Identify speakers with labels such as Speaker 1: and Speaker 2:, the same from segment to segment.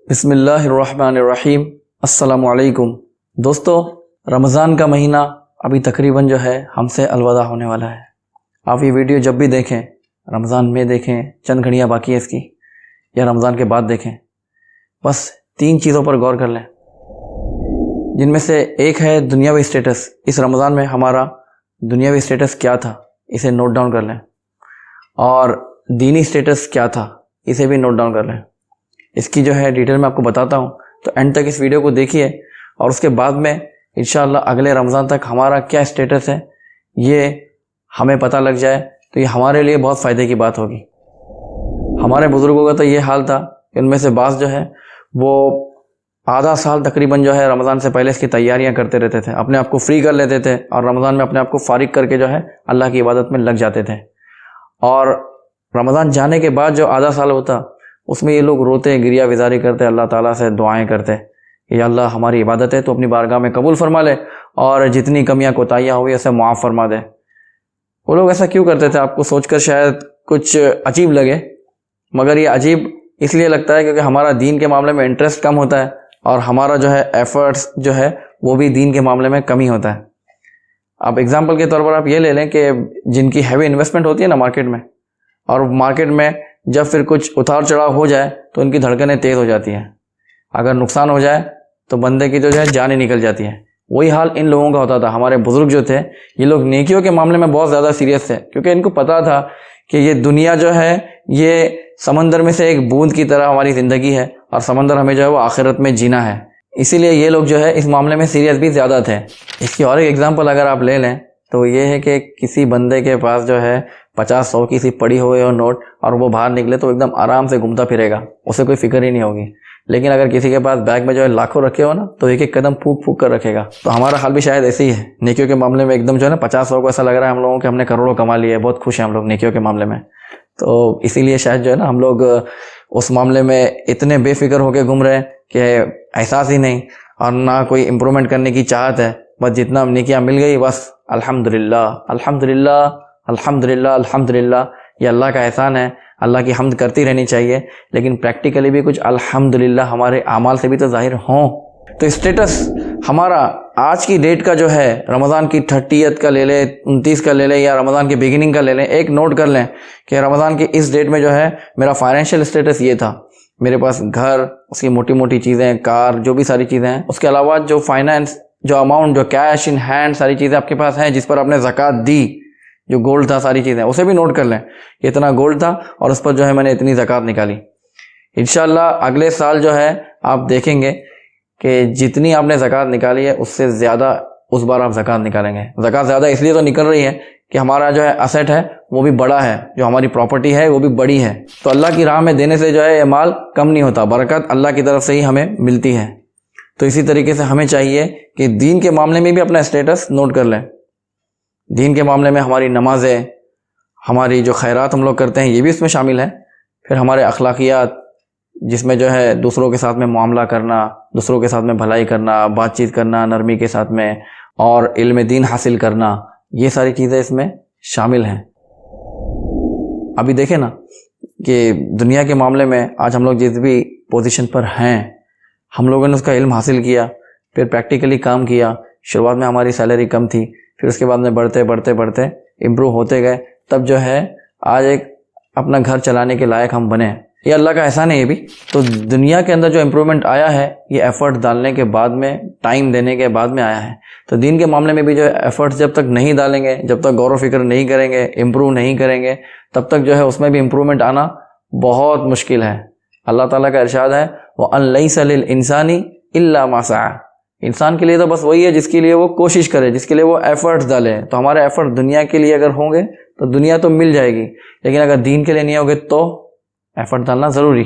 Speaker 1: बिस्मिल्लाहिर्रहमानिर्रहीम। अस्सलामुअलैकुम दोस्तों, रमज़ान का महीना अभी तकरीबन जो है हमसे अलविदा होने वाला है। आप ये वीडियो जब भी देखें, रमज़ान में देखें, चंद घड़ियाँ बाकी है इसकी, या रमज़ान के बाद देखें, बस 3 चीज़ों पर गौर कर लें, जिनमें से एक है दुनियावी स्टेटस। इस रमज़ान में हमारा दुनियावी स्टेटस क्या था, इसे नोट डाउन कर लें, और दीनी स्टेटस क्या था, इसे भी नोट डाउन कर लें। इसकी जो है डिटेल मैं आपको बताता हूँ, तो एंड तक इस वीडियो को देखिए, और उसके बाद में इंशाअल्लाह अगले रमज़ान तक हमारा क्या स्टेटस है ये हमें पता लग जाए, तो ये हमारे लिए बहुत फ़ायदे की बात होगी। हमारे बुज़ुर्गों का तो ये हाल था कि उनमें से बाज़ जो है वो आधा साल तकरीबन जो है रमज़ान से पहले इसकी तैयारियां करते रहते थे, अपने आप को फ्री कर लेते थे, और रमज़ान में अपने आप को फारिग करके जो है अल्लाह की इबादत में लग जाते थे। और रमज़ान जाने के बाद जो आधा साल होता, उसमें ये लोग रोते, गिरिया विजारी करते, अल्लाह ताला से दुआएं करते कि अल्लाह हमारी इबादत है तो अपनी बारगाह में कबूल फरमा ले, और जितनी कमियां कोताहियां हुई उसे मुआफ़ फरमा दे। वो लोग ऐसा क्यों करते थे, आपको सोचकर शायद कुछ अजीब लगे, मगर ये अजीब इसलिए लगता है क्योंकि हमारा दीन के मामले में इंटरेस्ट कम होता है, और हमारा जो है एफर्ट्स जो है वो भी दीन के मामले में कमी होता है। अब एग्जाम्पल के तौर पर आप ये ले लें कि जिनकी हैवी इन्वेस्टमेंट होती है ना मार्केट में, और मार्केट में जब फिर कुछ उतार चढ़ाव हो जाए तो उनकी धड़कनें तेज़ हो जाती हैं। अगर नुकसान हो जाए तो बंदे की जो है जान ही निकल जाती है। वही हाल इन लोगों का होता था। हमारे बुजुर्ग जो थे, ये लोग नेकियों के मामले में बहुत ज़्यादा सीरियस थे, क्योंकि इनको पता था कि ये दुनिया जो है ये समंदर में से एक बूंद की तरह हमारी ज़िंदगी है, और समंदर हमें जो है वो आखिरत में जीना है। इसीलिए ये लोग जो है इस मामले में सीरियस भी ज़्यादा थे। इसकी और एक एग्जाम्पल अगर आप ले लें तो ये है कि किसी बंदे के पास जो है 50-100 की सी पड़ी हुई हो नोट, और वो बाहर निकले तो एकदम आराम से घूमता फिरेगा, उसे कोई फिक्र ही नहीं होगी। लेकिन अगर किसी के पास बैग में जो है लाखों रखे हो ना, तो एक एक कदम फूक फूक कर रखेगा। तो हमारा हाल भी शायद ऐसे ही है नेकियों के मामले में। एकदम जो है ना 50-100 को ऐसा लग रहा है हम लोगों के हमने करोड़ों कमा लिए, बहुत खुश हैं हम लोग नेकियों के मामले में। तो इसीलिए शायद जो है ना हम लोग उस मामले में इतने बेफिक्र होकर घूम रहे हैं कि एहसास ही नहीं, और ना कोई इम्प्रूवमेंट करने की चाहत है। बस जितना नेकियां मिल गई बस अल्हम्दुलिल्लाह अल्हम्दुलिल्लाह अल्हम्दुलिल्लाह अल्हम्दुलिल्लाह, ये अल्लाह का एहसान है, अल्लाह की हम्द करती रहनी चाहिए। लेकिन प्रैक्टिकली भी कुछ अल्हम्दुलिल्लाह हमारे आमाल से भी तो जाहिर हों। तो स्टेटस हमारा आज की डेट का जो है, रमज़ान की 30th का ले लें, 29 का ले लें, या रमज़ान के बिगिनिंग का ले लें, एक नोट कर लें कि रमज़ान की इस डेट में जो है मेरा फाइनेंशियल स्टेटस ये था। मेरे पास घर, उसकी मोटी मोटी चीज़ें, कार, जो भी सारी चीज़ें हैं, उसके अलावा जो फाइनेंस, जो अमाउंट, जो कैश इन हैंड सारी चीज़ें आपके पास हैं, जिस पर आपने ज़कात दी, जो गोल्ड था, सारी चीज़ें, उसे भी नोट कर लें। इतना गोल्ड था और उस पर जो है मैंने इतनी ज़कात निकाली। इंशाअल्लाह अगले साल जो है आप देखेंगे कि जितनी आपने ज़कात निकाली है उससे ज़्यादा उस बार आप ज़कात निकालेंगे। ज़कात ज़्यादा इसलिए तो निकल रही है कि हमारा जो है असेट है वो भी बड़ा है, जो हमारी प्रॉपर्टी है वो भी बड़ी है। तो अल्लाह की राह में देने से जो है ये माल कम नहीं होता, बरकत अल्लाह की तरफ से ही हमें मिलती है। तो इसी तरीके से हमें चाहिए कि दीन के मामले में भी अपना स्टेटस नोट कर लें। दीन के मामले में हमारी नमाज़ें, हमारी जो खैरात हम लोग करते हैं, ये भी इसमें शामिल है। फिर हमारे अखलाकियात, जिसमें जो है दूसरों के साथ में मामला करना, दूसरों के साथ में भलाई करना, बातचीत करना नरमी के साथ में, और इल्म दीन हासिल करना, ये सारी चीज़ें इसमें शामिल हैं। अभी देखें ना कि दुनिया के मामले में आज हम लोग जिस भी पोजीशन पर हैं, हम लोगों ने उसका इल्म हासिल किया, फिर प्रैक्टिकली काम किया। शुरुआत में हमारी सैलरी कम थी, फिर उसके बाद में बढ़ते बढ़ते बढ़ते इम्प्रूव होते गए, तब जो है आज एक अपना घर चलाने के लायक हम बने। ये अल्लाह का एहसान है। ये भी तो दुनिया के अंदर जो इम्प्रूवमेंट आया है, ये एफर्ट डालने के बाद में, टाइम देने के बाद में आया है। तो दीन के मामले में भी जो है एफर्ट्स जब तक नहीं डालेंगे, जब तक गौर व फिक्र नहीं करेंगे, इम्प्रूव नहीं करेंगे, तब तक जो है उसमें भी इम्प्रूवमेंट आना बहुत मुश्किल है। अल्लाह ताला का इरशाद है, वअन लैसा लिल इंसानी इल्ला मा सआ। इंसान के लिए तो बस वही है जिसके लिए वो कोशिश करे, जिसके लिए वो एफर्ट्स डाले। तो हमारे एफर्ट दुनिया के लिए अगर होंगे तो दुनिया तो मिल जाएगी, लेकिन अगर दीन के लिए नहीं होंगे तो एफर्ट डालना ज़रूरी।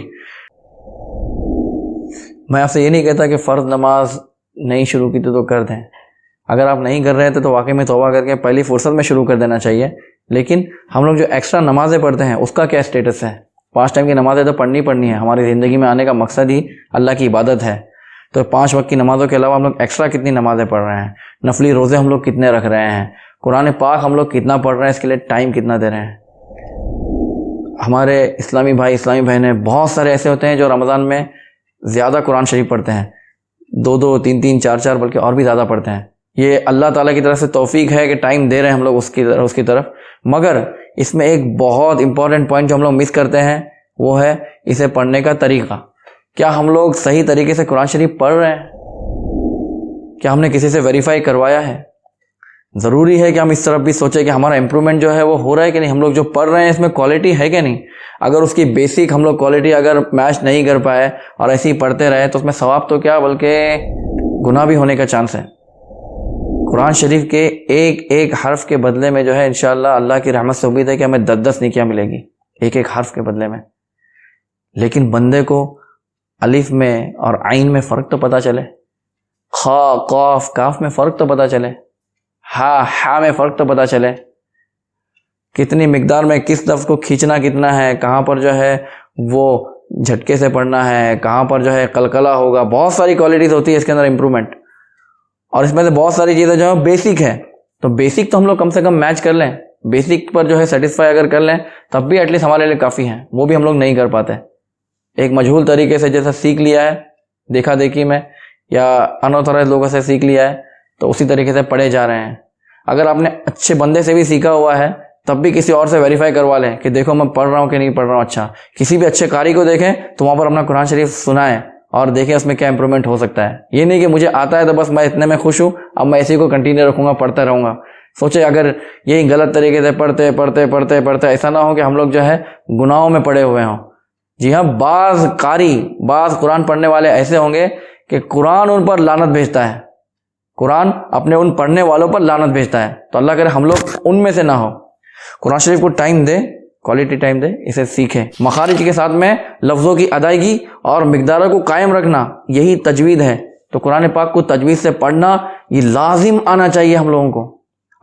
Speaker 1: मैं आपसे ये नहीं कहता कि फ़र्ज़ नमाज नहीं शुरू की तो कर दें। अगर आप नहीं कर रहे थे तो वाकई में तौबा करके पहली फुर्सत में शुरू कर देना चाहिए। लेकिन हम लोग जो एक्स्ट्रा नमाज़ें पढ़ते हैं उसका क्या स्टेटस है? 5 टाइम की नमाज़ें तो पढ़नी है। हमारी ज़िंदगी में आने का मकसद ही अल्लाह की इबादत है। तो 5 वक्त की नमाज़ों के अलावा हम लोग एक्स्ट्रा कितनी नमाज़ें पढ़ रहे हैं? नफली रोज़े हम लोग कितने रख रहे हैं? कुरान पाक हम लोग कितना पढ़ रहे हैं? इसके लिए टाइम कितना दे रहे हैं? हमारे इस्लामी भाई इस्लामी बहनें बहुत सारे ऐसे होते हैं जो रमज़ान में ज़्यादा कुरान शरीफ पढ़ते हैं, 2-2, 3-3, 4-4 बल्कि और भी ज़्यादा पढ़ते हैं। ये अल्लाह ताला की तरफ से तौफीक है कि टाइम दे रहे हैं हम लोग उसकी तरफ। मगर इसमें एक बहुत इंपॉर्टेंट पॉइंट जो हम लोग मिस करते हैं वो है इसे पढ़ने का तरीका। क्या हम लोग सही तरीके से कुरान शरीफ पढ़ रहे हैं? क्या हमने किसी से वेरीफाई करवाया है? ज़रूरी है कि हम इस तरफ भी सोचें कि हमारा इम्प्रूवमेंट जो है वो हो रहा है कि नहीं, हम लोग जो पढ़ रहे हैं इसमें क्वालिटी है कि नहीं। अगर उसकी बेसिक हम लोग क्वालिटी अगर मैच नहीं कर पाए और ऐसे ही पढ़ते रहे तो उसमें सवाब तो क्या बल्कि गुनाह भी होने का चांस है। कुरान शरीफ के एक एक हर्फ के बदले में जो है इंशाअल्लाह अल्लाह की रहमत से उम्मीद है कि हमें 10-10 नेकियां मिलेगी एक एक हर्फ के बदले में। लेकिन बंदे को अलिफ में और आइन में फ़र्क तो पता चले, खा कौफ काफ में फ़र्क तो पता चले, हा में फ़र्क तो पता चले, कितनी मिकदार में किस लफ्ज़ को खींचना कितना है, कहाँ पर जो है वो झटके से पढ़ना है, कहाँ पर जो है कलकला होगा। बहुत सारी क्वालिटीज़ होती है इसके अंदर इम्प्रूवमेंट, और इसमें से बहुत सारी चीज़ें जो है बेसिक है। तो बेसिक तो हम लोग कम से कम मैच कर लें, बेसिक पर जो है सेटिस्फाई अगर कर लें तब भी एटलीस्ट हमारे लिए काफ़ी है। वो भी हम लोग नहीं कर पाते। एक मजहूल तरीके से जैसा सीख लिया है देखा देखी में या अनऑथराइज लोगों से सीख लिया है तो उसी तरीके से पढ़े जा रहे हैं। अगर आपने अच्छे बंदे से भी सीखा हुआ है तब भी किसी और से वेरीफाई करवा लें कि देखो मैं पढ़ रहा हूँ कि नहीं पढ़ रहा हूँ। अच्छा, किसी भी अच्छे कारी को देखें तो वहाँ पर अपना कुरान शरीफ सुनाएं और देखें उसमें क्या इंप्रूवमेंट हो सकता है। ये नहीं कि मुझे आता है तो बस मैं इतने में खुश हूँ, अब मैं इसी को कंटिन्यू रखूँगा, पढ़ता रहूँगा। सोचे अगर यही गलत तरीके से पढ़ते पढ़ते पढ़ते पढ़ते ऐसा ना हो कि हम लोग जो है गुनाहों में पड़े हुए हों। जी हाँ, बाज़ कुरान पढ़ने वाले ऐसे होंगे कि कुरान उन पर लानत भेजता है, कुरान अपने उन पढ़ने वालों पर लानत भेजता है। तो अल्लाह करे हम लोग उनमें से ना हो। कुरान शरीफ को टाइम दे, क्वालिटी टाइम दे, इसे सीखें। मखारिज के साथ में लफ्ज़ों की अदायगी और मिकदारों को कायम रखना यही तजवीद है। तो कुरान पाक को तजवीद से पढ़ना ये लाजिम आना चाहिए हम लोगों को।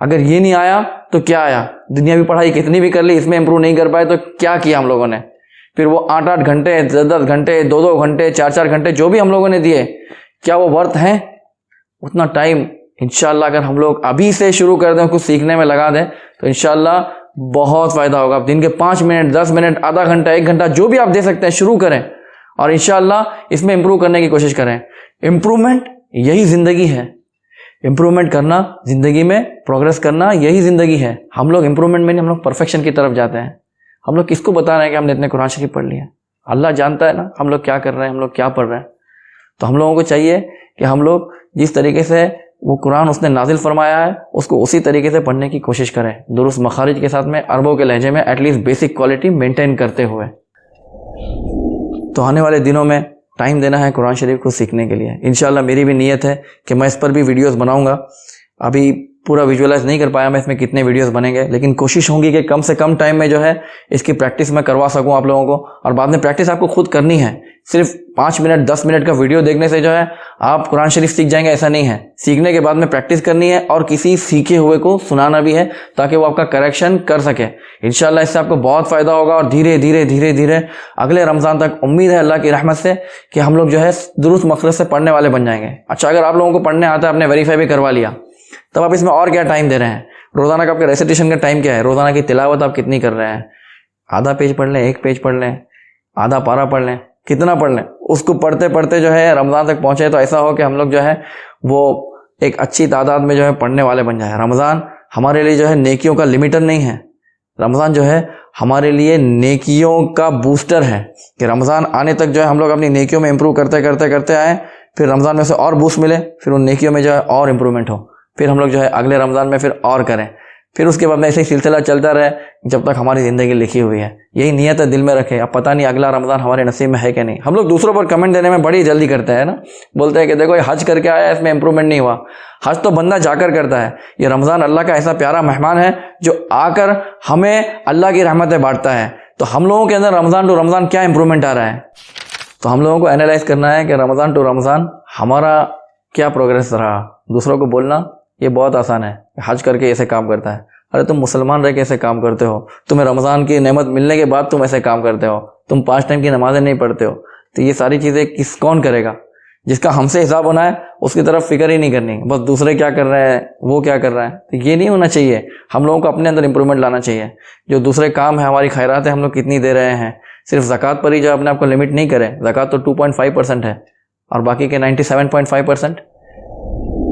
Speaker 1: अगर ये नहीं आया तो क्या आया? दुनियावी पढ़ाई कितनी भी कर ली, इसमें इंप्रूव नहीं कर पाए तो क्या किया हम लोगों ने? फिर वो 8-8 घंटे, 10-10 घंटे, 2-2 घंटे, 4-4 घंटे जो भी हम लोगों ने दिए, क्या वो वर्थ हैं? उतना टाइम इंशाअल्लाह अगर हम लोग अभी से शुरू कर दें, कुछ सीखने में लगा दें तो इंशाअल्लाह बहुत फ़ायदा होगा। दिन के 5 मिनट, 10 मिनट, आधा घंटा, 1 घंटा जो भी आप दे सकते हैं शुरू करें और इंशाअल्लाह इसमें इम्प्रूव करने की कोशिश करें। इम्प्रूवमेंट यही ज़िंदगी है। इम्प्रूवमेंट करना, ज़िंदगी में प्रोग्रेस करना यही ज़िंदगी है। हम लोग इम्प्रूवमेंट में नहीं, हम लोग परफेक्शन की तरफ जाते हैं। हम लोग किसको बता रहे हैं कि हमने इतने कुरान शरीफ पढ़ लिया? अल्लाह जानता है ना हम लोग क्या कर रहे हैं, हम लोग क्या पढ़ रहे हैं। तो हम लोगों को चाहिए कि हम लोग जिस तरीके से वो कुरान उसने नाजिल फरमाया है उसको उसी तरीके से पढ़ने की कोशिश करें, दुरुस्त मखारिज के साथ में, अरबों के लहजे में, एटलीस्ट बेसिक क्वालिटी मेंटेन करते हुए। तो आने वाले दिनों में टाइम देना है कुरान शरीफ को सीखने के लिए। इंशाअल्लाह मेरी भी नीयत है कि मैं इस पर भी वीडियोस बनाऊंगा। अभी पूरा विजुअलाइज नहीं कर पाया मैं इसमें कितने वीडियोस बनेंगे, लेकिन कोशिश होगी कि कम से कम टाइम में जो है इसकी प्रैक्टिस मैं करवा सकूं आप लोगों को। और बाद में प्रैक्टिस आपको खुद करनी है। सिर्फ 5 मिनट 10 मिनट का वीडियो देखने से जो है आप कुरान शरीफ सीख जाएंगे ऐसा नहीं है। सीखने के बाद में प्रैक्टिस करनी है और किसी सीखे हुए को सुनाना भी है ताकि वो आपका करेक्शन कर सके। इंशाअल्लाह इससे आपको बहुत फ़ायदा होगा। और धीरे धीरे धीरे धीरे अगले रमज़ान तक उम्मीद है अल्लाह की रहमत से कि हम लोग जो है दुरुस्त मकसद से पढ़ने वाले बन जाएंगे। अच्छा, अगर आप लोगों को पढ़ने आता है, आपने वेरीफाई भी करवा लिया, तब आप इसमें और क्या टाइम दे रहे हैं? रोज़ाना का आपका रेसिटेशन का टाइम क्या है? रोज़ाना की तिलावत आप कितनी कर रहे हैं? आधा पेज पढ़ लें, 1 पेज पढ़ लें, आधा पारा पढ़ लें, कितना पढ़ लें? उसको पढ़ते पढ़ते जो है रमज़ान तक पहुँचे तो ऐसा हो कि हम लोग जो है वो एक अच्छी तादाद में जो है पढ़ने वाले बन जाए। रमज़ान हमारे लिए जो है नेकियों का लिमिटर नहीं है। रमज़ान जो है हमारे लिए नेकियों का बूस्टर है कि रमज़ान आने तक जो है हम लोग अपनी नेकियों में इंप्रूव करते करते करते आए, फिर रमज़ान में से और बूस्ट मिले, फिर उन नेकियों में जो है और इम्प्रूवमेंट हो, फिर हम लोग जो है अगले रमज़ान में फिर और करें, फिर उसके बाद में ऐसे ही सिलसिला चलता रहे जब तक हमारी ज़िंदगी लिखी हुई है। यही नियत है, दिल में रखें। अब पता नहीं अगला रमज़ान हमारे नसीब में है कि नहीं। हम लोग दूसरों पर कमेंट देने में बड़ी जल्दी करते हैं ना, बोलते हैं कि देखो ये हज करके आया, इसमें इंप्रूवमेंट नहीं हुआ। हज तो बंदा जाकर करता है। ये रमज़ान अल्लाह का ऐसा प्यारा मेहमान है जो आकर हमें अल्लाह की रहमतें बांटता है। तो हम लोगों के अंदर रमज़ान टू रमज़ान क्या इंप्रूवमेंट आ रहा है? तो हम लोगों को एनालाइज करना है कि रमज़ान टू रमज़ान हमारा क्या प्रोग्रेस रहा। दूसरों को बोलना ये बहुत आसान है, हज करके ऐसे काम करता है। अरे तुम मुसलमान रह के ऐसे काम करते हो, तुम्हें रमज़ान की नेमत मिलने के बाद तुम ऐसे काम करते हो, तुम 5 टाइम की नमाज़ें नहीं पढ़ते हो। तो ये सारी चीज़ें कौन करेगा? जिसका हमसे हिसाब होना है उसकी तरफ फिक्र ही नहीं करनी, बस दूसरे क्या कर रहे हैं, वो क्या कर रहा है। तो ये नहीं होना चाहिए। हम लोगों को अपने अंदर इंप्रूवमेंट लाना चाहिए। जो दूसरे काम है, हमारी खैरात है, हम लोग कितनी दे रहे हैं, सिर्फ ज़कात पर ही जो अपने आप को लिमिट नहीं करें, ज़कात तो 2.5% है और बाकी के 97.5%।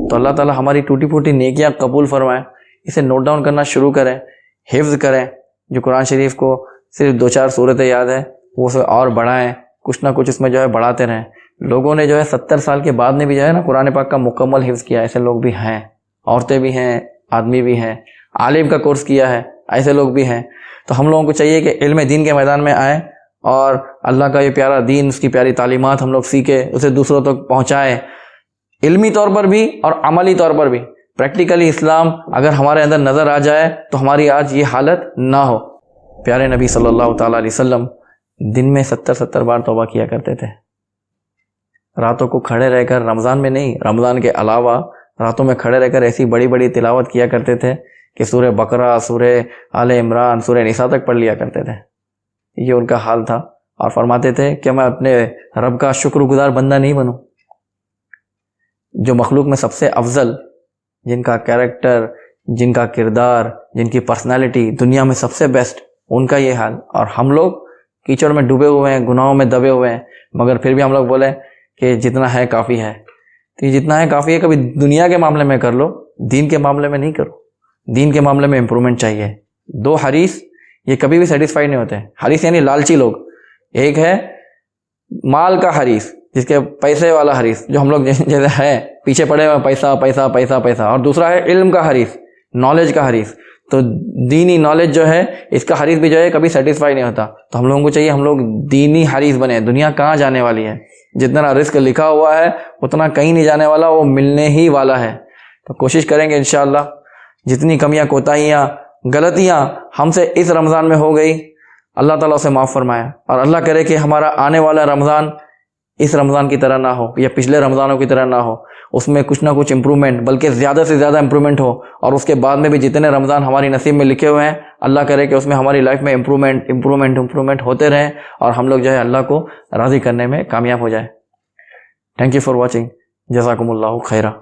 Speaker 1: तो अल्लाह ताला हमारी टूटी फूटी नेकियां कबूल फरमाए। इसे नोट डाउन करना शुरू करें, हिफ्ज़ करें। जो कुरान शरीफ को सिर्फ 2-4 सूरतें याद है वो उसे और बढ़ाएं, कुछ ना कुछ इसमें जो है बढ़ाते रहें। लोगों ने जो है 70 साल के बाद में भी जो है ना कुरान पाक का मुकम्मल हिफ्ज़ किया, ऐसे लोग भी हैं। औरतें भी हैं, आदमी भी हैं। आलिम का कोर्स किया है, ऐसे लोग भी हैं। तो हम लोगों को चाहिए कि इल्म दीन के मैदान में आएँ और अल्लाह का ये प्यारा दीन, उसकी प्यारी तालीमात हम लोग सीखें, उसे दूसरों तक पहुँचाएँ, इल्मी तौर पर भी और अमली तौर पर भी। प्रैक्टिकली इस्लाम अगर हमारे अंदर नज़र आ जाए तो हमारी आज ये हालत ना हो। प्यारे नबी सल्लल्लाहु ताला अलैहि वसल्लम दिन में 70 बार तौबा किया करते थे। रातों को खड़े रहकर, रमज़ान में नहीं, रमज़ान के अलावा रातों में खड़े रहकर ऐसी बड़ी बड़ी तिलावत किया करते थे कि सूरह बकरा, सूरह आले इमरान, सूरह निसा तक पढ़ लिया करते थे। ये उनका हाल था और फरमाते थे कि मैं अपने रब का शुक्रगुजार बंदा नहीं बनूं। जो मखलूक में सबसे अफजल, जिनका कैरेक्टर, जिनका किरदार, जिनकी पर्सनालिटी दुनिया में सबसे बेस्ट, उनका ये हाल। और हम लोग कीचड़ में डूबे हुए हैं, गुनाहों में दबे हुए हैं, मगर फिर भी हम लोग बोले कि जितना है काफ़ी है। तो ये जितना है काफ़ी है कभी दुनिया के मामले में कर लो, दीन के मामले में नहीं करो। दीन के मामले में इम्प्रूवमेंट चाहिए। 2 हरीस ये कभी भी सेटिस्फाइड नहीं होते। हरीस यानी लालची लोग। एक है माल का हरीस, जिसके पैसे वाला हरीस, जो हम लोग जैसे है पीछे पड़े हुए पैसा पैसा पैसा पैसा। और दूसरा है इल्म का हरीस, नॉलेज का हरीस। तो दीनी नॉलेज जो है, इसका हरीस भी जो है कभी सेटिस्फाई नहीं होता। तो हम लोगों को चाहिए हम लोग दीनी हरीस बने। दुनिया कहाँ जाने वाली है, जितना रिस्क लिखा हुआ है उतना कहीं नहीं जाने वाला, वो मिलने ही वाला है। तो कोशिश करेंगे इंशाअल्लाह, जितनी कमियां, कोताहियां, गलतियां हमसे इस रमज़ान में हो गई, अल्लाह ताला उसे माफ़ फरमाए। और अल्लाह करे कि हमारा आने वाला रमज़ान इस रमज़ान की तरह ना हो या पिछले रमज़ानों की तरह ना हो, उसमें कुछ ना कुछ इम्प्रूवमेंट, बल्कि ज़्यादा से ज़्यादा इम्प्रूवमेंट हो। और उसके बाद में भी जितने रमज़ान हमारी नसीब में लिखे हुए हैं, अल्लाह करे कि उसमें हमारी लाइफ में इम्प्रूवमेंट होते रहें और हम लोग जो है अल्लाह को राज़ी करने में कामयाब हो जाए। Thank you for watching. जज़ाकुमुल्लाहु खैरा।